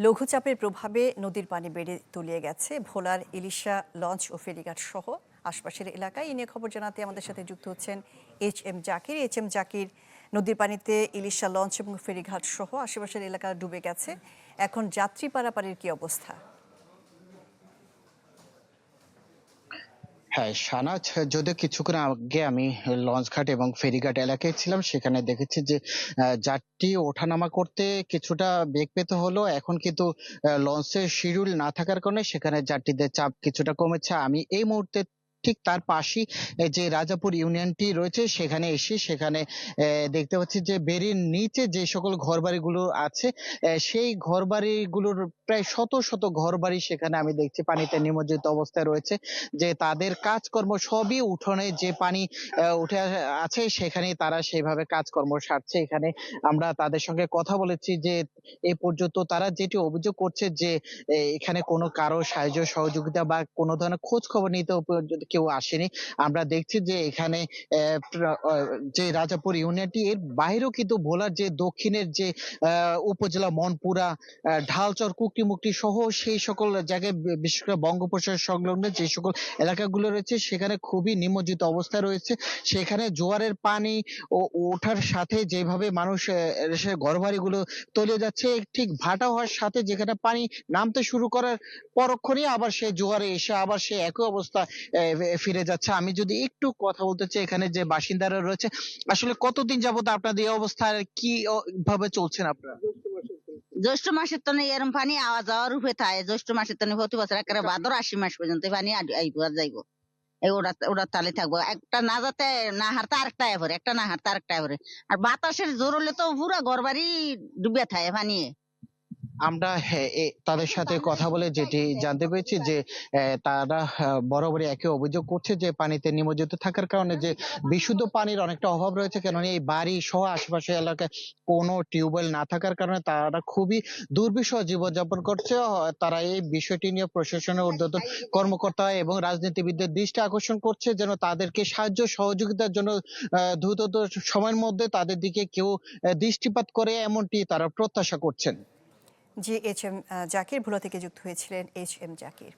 লঘুচাপের প্রভাবে নদীর পানি বেড়ে তলিয়ে গেছে ভোলার ইলিশা লঞ্চ ও ফেরিঘাট সহ আশপাশের এলাকায়। এ নিয়ে খবর জানাতে আমাদের সাথে যুক্ত হচ্ছেন HM জাকির। HM জাকির, নদীর পানিতে ইলিশা লঞ্চ এবং ফেরিঘাট সহ আশেপাশের এলাকা ডুবে গেছে, এখন যাত্রী পারাপারের কি অবস্থা? হ্যাঁ, সানাজ, যদিও কিছুক্ষণ আগে আমি লঞ্চঘাট এবং ফেরিঘাট এলাকায় ছিলাম, সেখানে দেখেছি যে যাত্রী ওঠানামা করতে কিছুটা বেগ পেতে হলো। এখন কিন্তু লঞ্চের শিডিউল না থাকার কারণে সেখানে যাত্রীদের চাপ কিছুটা কমেছে। আমি এই মুহূর্তে ঠিক তার পাশেই যে রাজাপুর ইউনিয়নটি রয়েছে সেখানে এসে সেখানে দেখতে পাচ্ছি যে বেড়ির নিচে যে সকল ঘরবাড়িগুলো আছে, সেই ঘরবাড়িগুলোর প্রায় শত শত ঘরবাড়ি সেখানে আমি দেখছি পানিতে নিমজ্জিত অবস্থায় রয়েছে। যে তাদের কাজকর্ম সবই উঠোনে যে পানি উঠে আছে সেখানেই তারা সেইভাবে কাজকর্ম সারছে। এখানে আমরা তাদের সঙ্গে কথা বলেছি যে এই পর্যন্ত তারা যেটি অভিযোগ করছে যে এখানে কোনো কারো সাহায্য সহযোগিতা বা কোনো ধরনের খোঁজ খবর নিতেও পর্যন্ত কেউ আসেনি। আমরা দেখছি যে এখানে যে রাজাপুর ইউনিয়নটি এর বাইরেও কিন্তু ভোলার যে দক্ষিণের যে উপজেলা মনপুরা, ঢালচর, কুকরিমুকরি সহ সেই সকল জায়গায় বিশেষ করে বঙ্গোপসাগর সংলগ্ন যে সকল এলাকাগুলো রয়েছে সেখানে খুবই নিমজ্জিত অবস্থায় রয়েছে। সেখানে জোয়ারের পানি ওঠার সাথে যেভাবে মানুষ এসে ঘরবাড়িগুলো তলিয়ে যাচ্ছে, ঠিক ভাটা হওয়ার সাথে যেখানে পানি নামতে শুরু করার পরক্ষণেই আবার সে জোয়ারে এসে আবার সে একই অবস্থা ফিরে যাচ্ছে। আমি যদি একটু কথা বলতে চাই, এখানে যে বাসিন্দারা রয়েছে, আসলে কতদিন যাবত আপনাদের এই অবস্থায় কি ভাবে চলছেন আপনারা? জ্যৈষ্ঠ মাসের তো এরম পানি আওয়া যাওয়ার রূপে থাকে। জ্যৈষ্ঠ মাসের তো প্রতি বছর একেবারে ভাদ্র আশ্বিন মাস পর্যন্ত এই পানি আইবো আর যাইবো। এই ওরা তালে থাকবো, একটা না যাতে না হারতে আরেকটা আয়া পড়ে, একটা না হারতে আরেকটা আয়া পড়ে। আর বাতাসের জোর হলে তো পুরা ঘর বাড়ি ডুবে থাকে পানি। আমরা হ্যাঁ, তাদের সাথে কথা বলে যেটি জানতে পেরেছি যে তারা বরাবরই একই অভিযোগ করছে যে পানিতে নিমজ্জিত থাকার কারণে যে বিশুদ্ধ পানির অনেকটা অভাব রয়েছে, কেননা এই বাড়ি সহ আশেপাশের এলাকায় কোনো টিউবওয়েল না থাকার কারণে তারা খুবই দুর্বিষহ জীবনযাপন করছে। তারা এই বিষয়টি নিয়ে প্রশাসনের ঊর্ধ্বতন কর্মকর্তা এবং রাজনীতিবিদদের দৃষ্টি আকর্ষণ করছে যেন তাদেরকে সাহায্য সহযোগিতার জন্য দ্রুত সময়ের মধ্যে তাদের দিকে কেউ দৃষ্টিপাত করে, এমনটি তারা প্রত্যাশা করছেন। জি, HM জাকির, ভোলা থেকে যুক্ত হয়েছিলেন HM জাকির।